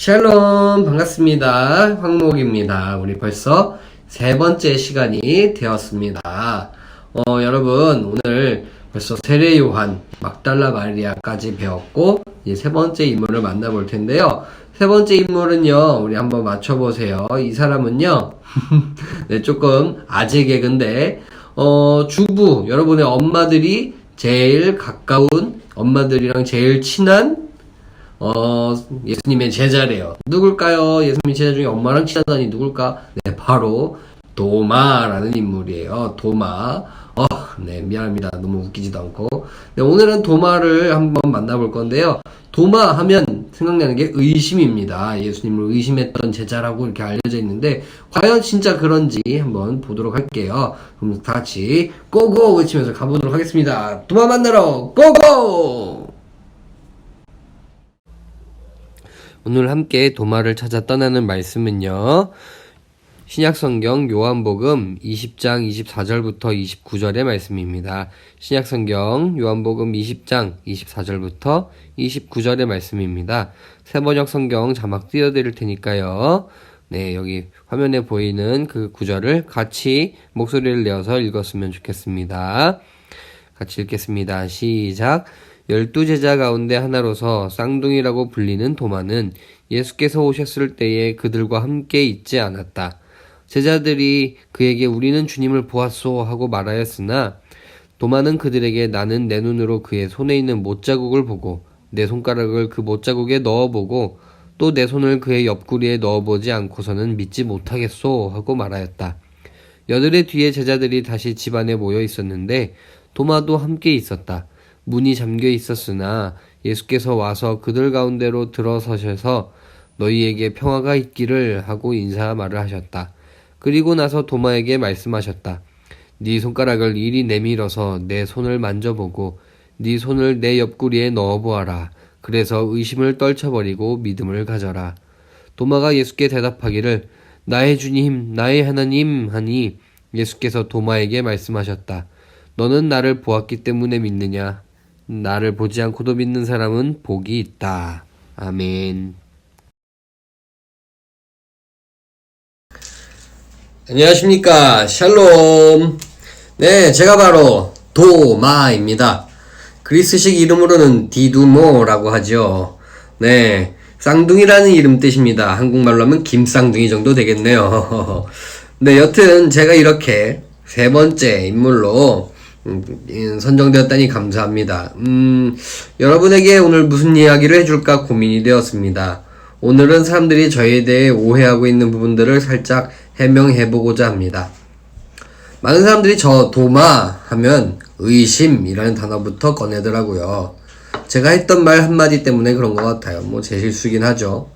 샬롬 반갑습니다. 황목입니다. 우리 벌써 세 번째 시간이 되었습니다. 여러분 오늘 벌써 세례 요한, 막달라 마리아까지 배웠고 이제 세 번째 인물을 만나볼 텐데요. 세 번째 인물은요, 우리 한번 맞춰보세요. 이 사람은요, 네, 조금 아재 개그인데, 주부, 여러분의 엄마들이 제일 가까운, 엄마들이랑 제일 친한 예수님의 제자래요. 누굴까요? 예수님의 제자 중에 엄마랑 친하다니 누굴까? 네, 바로 도마라는 인물이에요. 도마. 네, 미안합니다. 너무 웃기지도 않고. 네, 오늘은 도마를 한번 만나볼 건데요. 도마 하면 생각나는 게 의심입니다. 예수님을 의심했던 제자라고 이렇게 알려져 있는데, 과연 진짜 그런지 한번 보도록 할게요. 그럼 다 같이 고고 외치면서 가보도록 하겠습니다. 도마 만나러 고고! 오늘 함께 도마를 찾아 떠나는 말씀은요, 신약성경 요한복음 20장 24절부터 29절의 말씀입니다. 신약성경 요한복음 20장 24절부터 29절의 말씀입니다. 새번역 성경 자막 띄워드릴 테니까요. 네, 여기 화면에 보이는 그 구절을 같이 목소리를 내어서 읽었으면 좋겠습니다. 같이 읽겠습니다. 시작. 12제자 가운데 하나로서 쌍둥이라고 불리는 도마는 예수께서 오셨을 때에 그들과 함께 있지 않았다. 제자들이 그에게 우리는 주님을 보았소 하고 말하였으나 도마는 그들에게 나는 내 눈으로 그의 손에 있는 못자국을 보고 내 손가락을 그 못자국에 넣어보고 또 내 손을 그의 옆구리에 넣어보지 않고서는 믿지 못하겠소 하고 말하였다. 여드레 뒤에 제자들이 다시 집 안에 모여 있었는데 도마도 함께 있었다. 문이 잠겨 있었으나 예수께서 와서 그들 가운데로 들어서셔서 너희에게 평화가 있기를 하고 인사 말을 하셨다. 그리고 나서 도마에게 말씀하셨다. 네 손가락을 이리 내밀어서 내 손을 만져보고 네 손을 내 옆구리에 넣어보아라. 그래서 의심을 떨쳐버리고 믿음을 가져라. 도마가 예수께 대답하기를 나의 주님, 나의 하나님 하니 예수께서 도마에게 말씀하셨다. 너는 나를 보았기 때문에 믿느냐? 나를 보지 않고도 믿는 사람은 복이 있다. 아멘. 안녕하십니까. 샬롬. 네, 제가 바로 도마입니다. 그리스식 이름으로는 디두모라고 하죠. 네, 쌍둥이라는 이름 뜻입니다. 한국말로 하면 김쌍둥이 정도 되겠네요. 네, 여튼 제가 이렇게 세 번째 인물로 선정되었다니 감사합니다. 여러분에게 오늘 무슨 이야기를 해줄까 고민이 되었습니다. 오늘은 사람들이 저에 대해 오해하고 있는 부분들을 살짝 해명해보고자 합니다. 많은 사람들이 저 도마 하면 의심이라는 단어부터 꺼내더라고요. 제가 했던 말 한마디 때문에 그런 것 같아요. 뭐 제 실수긴 하죠.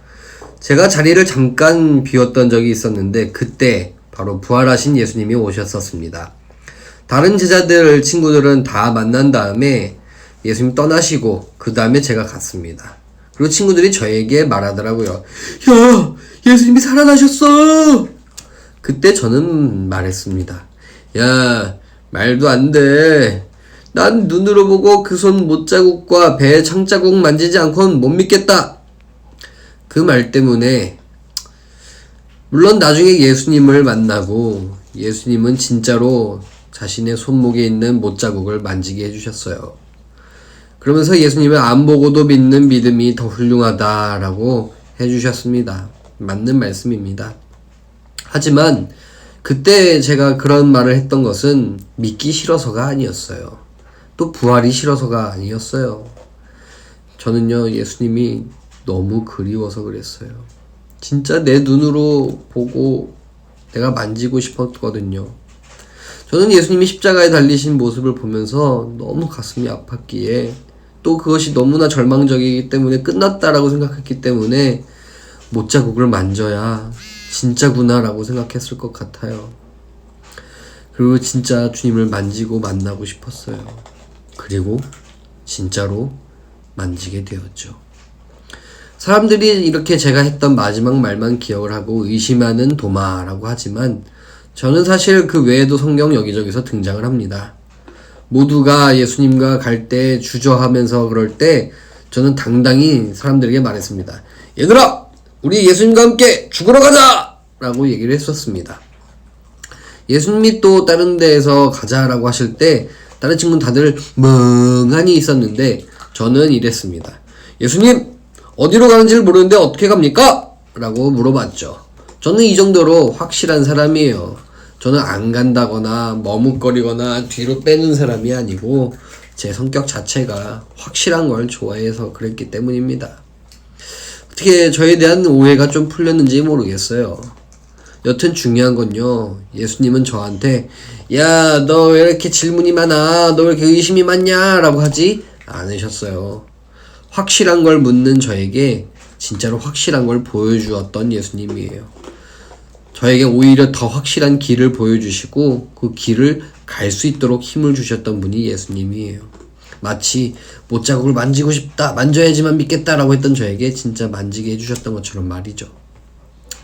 제가 자리를 잠깐 비웠던 적이 있었는데 그때 바로 부활하신 예수님이 오셨었습니다. 다른 제자들, 친구들은 다 만난 다음에 예수님 떠나시고 그 다음에 제가 갔습니다. 그리고 친구들이 저에게 말하더라고요. 야! 예수님이 살아나셨어! 그때 저는 말했습니다. 야, 말도 안 돼. 난 눈으로 보고 그 손 못자국과 배 창자국 만지지 않고는 못 믿겠다. 그 말 때문에 물론 나중에 예수님을 만나고 예수님은 진짜로 자신의 손목에 있는 못자국을 만지게 해주셨어요. 그러면서 예수님을 안 보고도 믿는 믿음이 더 훌륭하다라고 해주셨습니다. 맞는 말씀입니다. 하지만 그때 제가 그런 말을 했던 것은 믿기 싫어서가 아니었어요. 또 부활이 싫어서가 아니었어요. 저는요, 예수님이 너무 그리워서 그랬어요. 진짜 내 눈으로 보고 내가 만지고 싶었거든요. 저는 예수님이 십자가에 달리신 모습을 보면서 너무 가슴이 아팠기에 또 그것이 너무나 절망적이기 때문에 끝났다라고 생각했기 때문에 못자국을 만져야 진짜구나 라고 생각했을 것 같아요. 그리고 진짜 주님을 만지고 만나고 싶었어요. 그리고 진짜로 만지게 되었죠. 사람들이 이렇게 제가 했던 마지막 말만 기억을 하고 의심하는 도마라고 하지만 저는 사실 그 외에도 성경 여기저기서 등장을 합니다. 모두가 예수님과 갈 때 주저하면서 그럴 때 저는 당당히 사람들에게 말했습니다. 얘들아! 우리 예수님과 함께 죽으러 가자! 라고 얘기를 했었습니다. 예수님이 또 다른 데에서 가자라고 하실 때 다른 친구는 다들 멍하니 있었는데 저는 이랬습니다. 예수님, 어디로 가는지를 모르는데 어떻게 갑니까? 라고 물어봤죠. 저는 이 정도로 확실한 사람이에요. 저는 안 간다거나 머뭇거리거나 뒤로 빼는 사람이 아니고 제 성격 자체가 확실한 걸 좋아해서 그랬기 때문입니다. 어떻게 저에 대한 오해가 좀 풀렸는지 모르겠어요. 여튼 중요한 건요, 예수님은 저한테 야, 너 왜 이렇게 질문이 많아? 너 왜 이렇게 의심이 많냐? 라고 하지 않으셨어요. 확실한 걸 묻는 저에게 진짜로 확실한 걸 보여주었던 예수님이에요. 저에게 오히려 더 확실한 길을 보여주시고 그 길을 갈 수 있도록 힘을 주셨던 분이 예수님이에요. 마치 못자국을 만지고 싶다, 만져야지만 믿겠다라고 했던 저에게 진짜 만지게 해주셨던 것처럼 말이죠.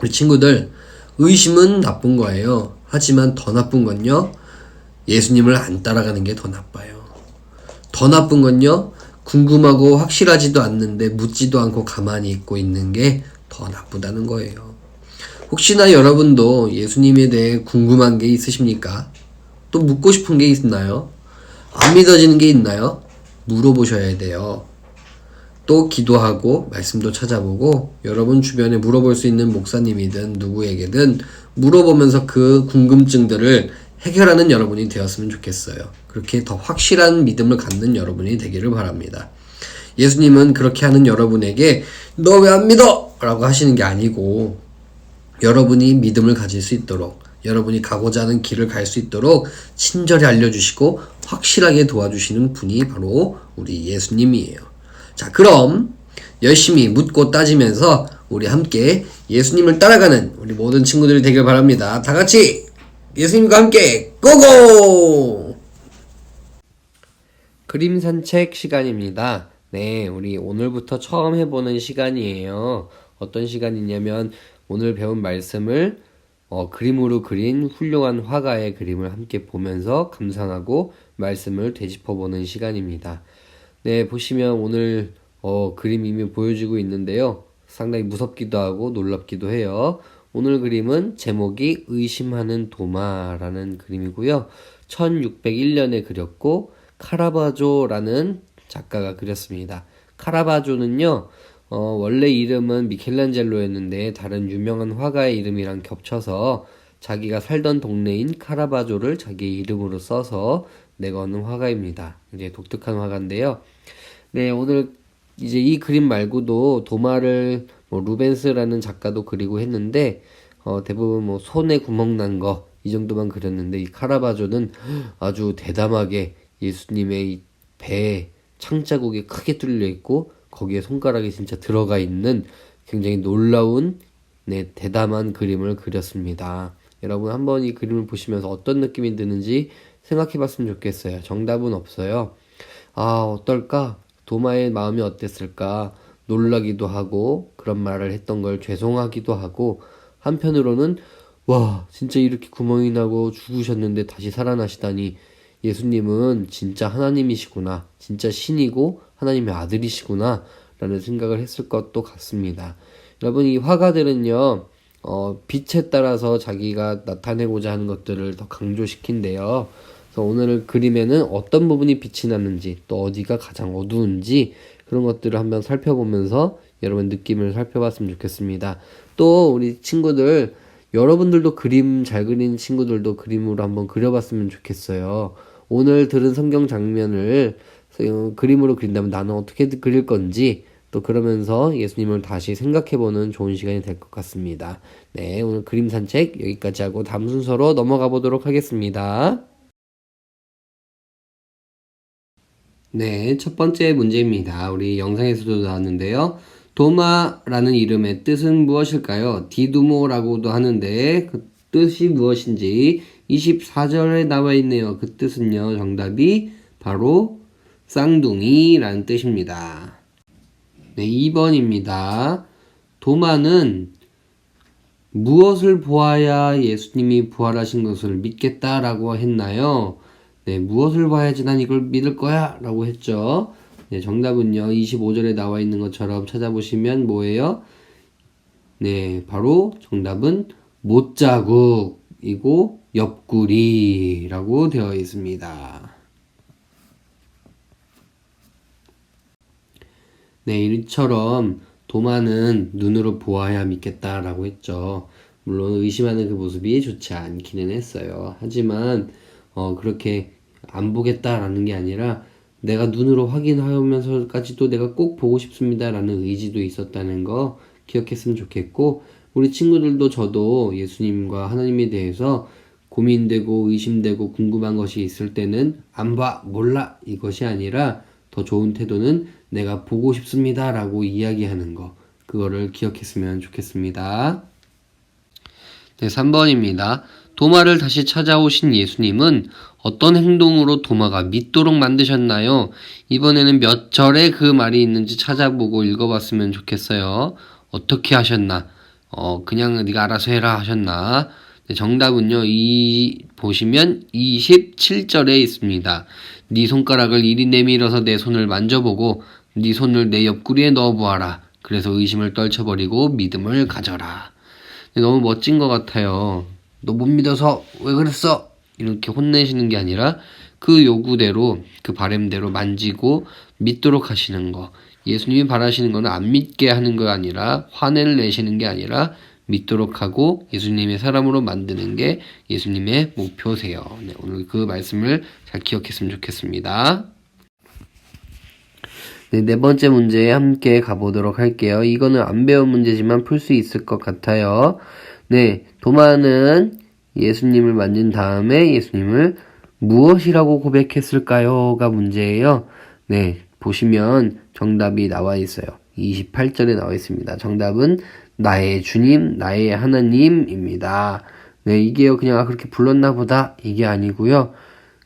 우리 친구들, 의심은 나쁜 거예요. 하지만 더 나쁜 건요, 예수님을 안 따라가는 게 더 나빠요. 더 나쁜 건요, 궁금하고 확실하지도 않는데 묻지도 않고 가만히 있고 있는 게 더 나쁘다는 거예요. 혹시나 여러분도 예수님에 대해 궁금한 게 있으십니까? 또 묻고 싶은 게 있나요? 안 믿어지는 게 있나요? 물어보셔야 돼요. 또 기도하고 말씀도 찾아보고 여러분 주변에 물어볼 수 있는 목사님이든 누구에게든 물어보면서 그 궁금증들을 해결하는 여러분이 되었으면 좋겠어요. 그렇게 더 확실한 믿음을 갖는 여러분이 되기를 바랍니다. 예수님은 그렇게 하는 여러분에게 너 왜 안 믿어? 라고 하시는 게 아니고 여러분이 믿음을 가질 수 있도록, 여러분이 가고자 하는 길을 갈 수 있도록 친절히 알려주시고 확실하게 도와주시는 분이 바로 우리 예수님이에요. 자, 그럼 열심히 묻고 따지면서 우리 함께 예수님을 따라가는 우리 모든 친구들이 되길 바랍니다. 다 같이 예수님과 함께 고고! 그림 산책 시간입니다. 네, 우리 오늘부터 처음 해보는 시간이에요. 어떤 시간이냐면 오늘 배운 말씀을 그림으로 그린 훌륭한 화가의 그림을 함께 보면서 감상하고 말씀을 되짚어보는 시간입니다. 네, 보시면 오늘 그림 이미 보여지고 있는데요. 상당히 무섭기도 하고 놀랍기도 해요. 오늘 그림은 제목이 의심하는 도마라는 그림이고요. 1601년에 그렸고 카라바조라는 작가가 그렸습니다. 카라바조는요, 원래 이름은 미켈란젤로였는데 다른 유명한 화가의 이름이랑 겹쳐서 자기가 살던 동네인 카라바조를 자기 이름으로 써서 내거는 화가입니다. 이제 독특한 화가인데요. 네, 오늘 이제 이 그림 말고도 도마를 루벤스라는 작가도 그리고 했는데 대부분 손에 구멍 난 거 이 정도만 그렸는데 이 카라바조는 아주 대담하게 예수님의 이 배에 창자국이 크게 뚫려 있고 거기에 손가락이 진짜 들어가 있는 굉장히 놀라운 대담한 그림을 그렸습니다. 여러분 한번 이 그림을 보시면서 어떤 느낌이 드는지 생각해 봤으면 좋겠어요. 정답은 없어요. 아, 어떨까? 도마의 마음이 어땠을까? 놀라기도 하고 그런 말을 했던 걸 죄송하기도 하고 한편으로는 와, 진짜 이렇게 구멍이 나고 죽으셨는데 다시 살아나시다니 예수님은 진짜 하나님이시구나. 진짜 신이고 하나님의 아들이시구나. 라는 생각을 했을 것도 같습니다. 여러분, 이 화가들은요, 빛에 따라서 자기가 나타내고자 하는 것들을 더 강조시킨대요. 그래서 오늘 그림에는 어떤 부분이 빛이 나는지, 또 어디가 가장 어두운지, 그런 것들을 한번 살펴보면서 여러분 느낌을 살펴봤으면 좋겠습니다. 또 우리 친구들, 여러분들도 그림 잘 그리는 친구들도 그림으로 한번 그려봤으면 좋겠어요. 오늘 들은 성경 장면을 그림으로 그린다면 나는 어떻게 그릴 건지 또 그러면서 예수님을 다시 생각해보는 좋은 시간이 될 것 같습니다. 네, 오늘 그림 산책 여기까지 하고 다음 순서로 넘어가 보도록 하겠습니다. 네, 첫 번째 문제입니다. 우리 영상에서도 나왔는데요. 도마라는 이름의 뜻은 무엇일까요? 디두모라고도 하는데 그 뜻이 무엇인지 24절에 나와 있네요. 그 뜻은요, 정답이 바로 쌍둥이라는 뜻입니다. 네, 2번입니다. 도마는 무엇을 보아야 예수님이 부활하신 것을 믿겠다라고 했나요? 네, 무엇을 봐야지 난 이걸 믿을 거야 라고 했죠. 네, 정답은요, 25절에 나와 있는 것처럼 찾아보시면 뭐예요? 네, 바로 정답은 못자국이고 옆구리라고 되어 있습니다. 네, 이처럼 도마는 눈으로 보아야 믿겠다라고 했죠. 물론 의심하는 그 모습이 좋지 않기는 했어요. 하지만 그렇게 안 보겠다라는 게 아니라 내가 눈으로 확인하면서까지도 내가 꼭 보고 싶습니다라는 의지도 있었다는 거 기억했으면 좋겠고, 우리 친구들도 저도 예수님과 하나님에 대해서 고민되고 의심되고 궁금한 것이 있을 때는 안 봐, 몰라 이것이 아니라 더 좋은 태도는 내가 보고 싶습니다 라고 이야기하는 거, 그거를 기억했으면 좋겠습니다. 네, 3번입니다. 도마를 다시 찾아오신 예수님은 어떤 행동으로 도마가 믿도록 만드셨나요? 이번에는 몇 절에 그 말이 있는지 찾아보고 읽어봤으면 좋겠어요. 어떻게 하셨나? 그냥 네가 알아서 해라 하셨나? 네, 정답은요. 보시면 27절에 있습니다. 네 손가락을 이리 내밀어서 내 손을 만져보고 네 손을 내 옆구리에 넣어보아라. 그래서 의심을 떨쳐버리고 믿음을 가져라. 너무 멋진 것 같아요. 너 못 믿어서 왜 그랬어? 이렇게 혼내시는 게 아니라 그 요구대로, 그 바램대로 만지고 믿도록 하시는 거. 예수님이 바라시는 거는 안 믿게 하는 거 아니라, 화내를 내시는 게 아니라 믿도록 하고 예수님의 사람으로 만드는 게 예수님의 목표세요. 네, 오늘 그 말씀을 잘 기억했으면 좋겠습니다. 네, 네 번째 문제에 함께 가보도록 할게요. 이거는 안 배운 문제지만 풀 수 있을 것 같아요. 네, 도마는 예수님을 만진 다음에 예수님을 무엇이라고 고백했을까요?가 문제예요. 네, 보시면 정답이 나와 있어요. 28절에 나와 있습니다. 정답은 나의 주님, 나의 하나님입니다. 네, 이게요, 그냥 그렇게 불렀나 보다 이게 아니고요.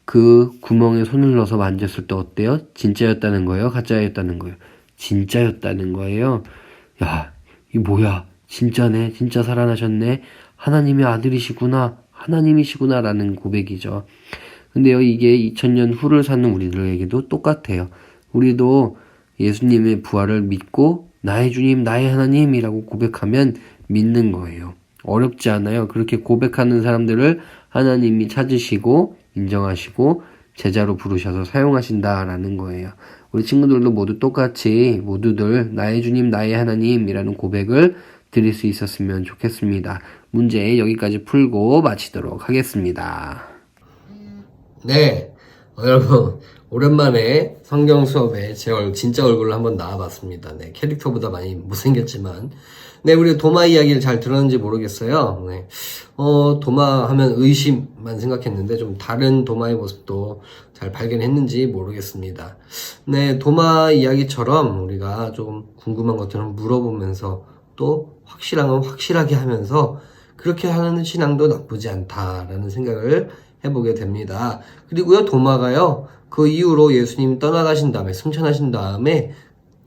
그 구멍에 손을 넣어서 만졌을 때 어때요? 진짜였다는 거예요? 가짜였다는 거예요? 진짜였다는 거예요. 야, 이 뭐야? 진짜네. 진짜 살아나셨네. 하나님의 아들이시구나. 하나님이시구나 라는 고백이죠. 근데요, 이게 2000년 후를 사는 우리들에게도 똑같아요. 우리도 예수님의 부활을 믿고 나의 주님, 나의 하나님이라고 고백하면 믿는 거예요. 어렵지 않아요. 그렇게 고백하는 사람들을 하나님이 찾으시고 인정하시고 제자로 부르셔서 사용하신다라는 거예요. 우리 친구들도 모두 똑같이 모두들 나의 주님, 나의 하나님이라는 고백을 드릴 수 있었으면 좋겠습니다. 문제 여기까지 풀고 마치도록 하겠습니다. 네, 여러분 오랜만에 성경 수업에 제 진짜 얼굴로 한번 나와봤습니다. 네, 캐릭터보다 많이 못생겼지만, 네, 우리 도마 이야기를 잘 들었는지 모르겠어요. 네, 도마 하면 의심만 생각했는데 좀 다른 도마의 모습도 잘 발견했는지 모르겠습니다. 네, 도마 이야기처럼 우리가 좀 궁금한 것들을 물어보면서 또 확실한 건 확실하게 하면서 그렇게 하는 신앙도 나쁘지 않다라는 생각을 해보게 됩니다. 그리고요, 도마가요, 그 이후로 예수님 떠나가신 다음에, 승천하신 다음에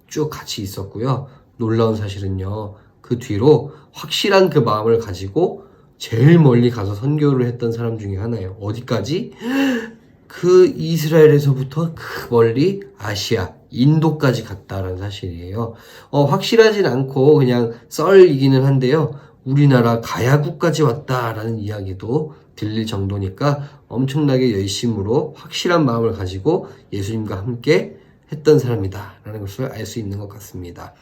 쭉 같이 있었고요. 놀라운 사실은요, 그 뒤로 확실한 그 마음을 가지고 제일 멀리 가서 선교를 했던 사람 중에 하나예요. 어디까지? 그 이스라엘에서부터 그 멀리 아시아, 인도까지 갔다라는 사실이에요. 확실하진 않고 그냥 썰이기는 한데요. 우리나라 가야국까지 왔다라는 이야기도 들릴 정도니까 엄청나게 열심으로 확실한 마음을 가지고 예수님과 함께 했던 사람이다라는 것을 알 수 있는 것 같습니다.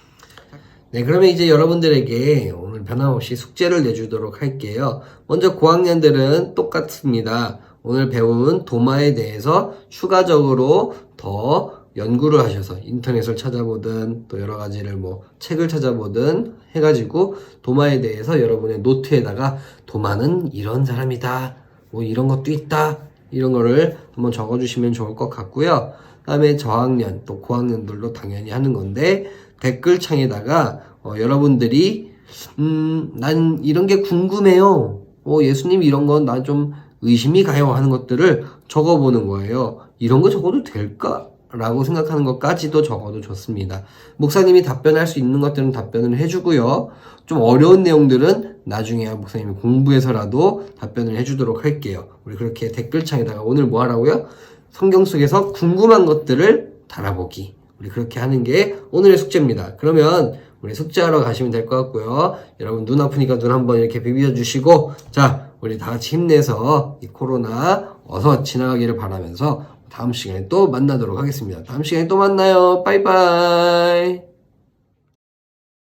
네, 그러면 이제 여러분들에게 오늘 변함없이 숙제를 내주도록 할게요. 먼저 고학년들은 똑같습니다. 오늘 배운 도마에 대해서 추가적으로 더 연구를 하셔서 인터넷을 찾아보든 또 여러 가지를 책을 찾아보든 해가지고 도마에 대해서 여러분의 노트에다가 도마는 이런 사람이다, 이런 것도 있다, 이런 거를 한번 적어주시면 좋을 것 같고요. 다음에 저학년 또 고학년들도 당연히 하는 건데 댓글창에다가 여러분들이 난 이런 게 궁금해요, 예수님 이런 건 나 좀 의심이 가요 하는 것들을 적어보는 거예요. 이런 거 적어도 될까? 라고 생각하는 것까지도 적어도 좋습니다. 목사님이 답변할 수 있는 것들은 답변을 해주고요. 좀 어려운 내용들은 나중에 목사님이 공부해서라도 답변을 해주도록 할게요. 우리 그렇게 댓글창에다가 오늘 뭐 하라고요? 성경 속에서 궁금한 것들을 달아보기. 우리 그렇게 하는 게 오늘의 숙제입니다. 그러면 우리 숙제하러 가시면 될 것 같고요. 여러분 눈 아프니까 눈 한번 이렇게 비벼주시고, 자, 우리 다 같이 힘내서 이 코로나 어서 지나가기를 바라면서 다음 시간에 또 만나도록 하겠습니다. 다음 시간에 또 만나요. 빠이빠이.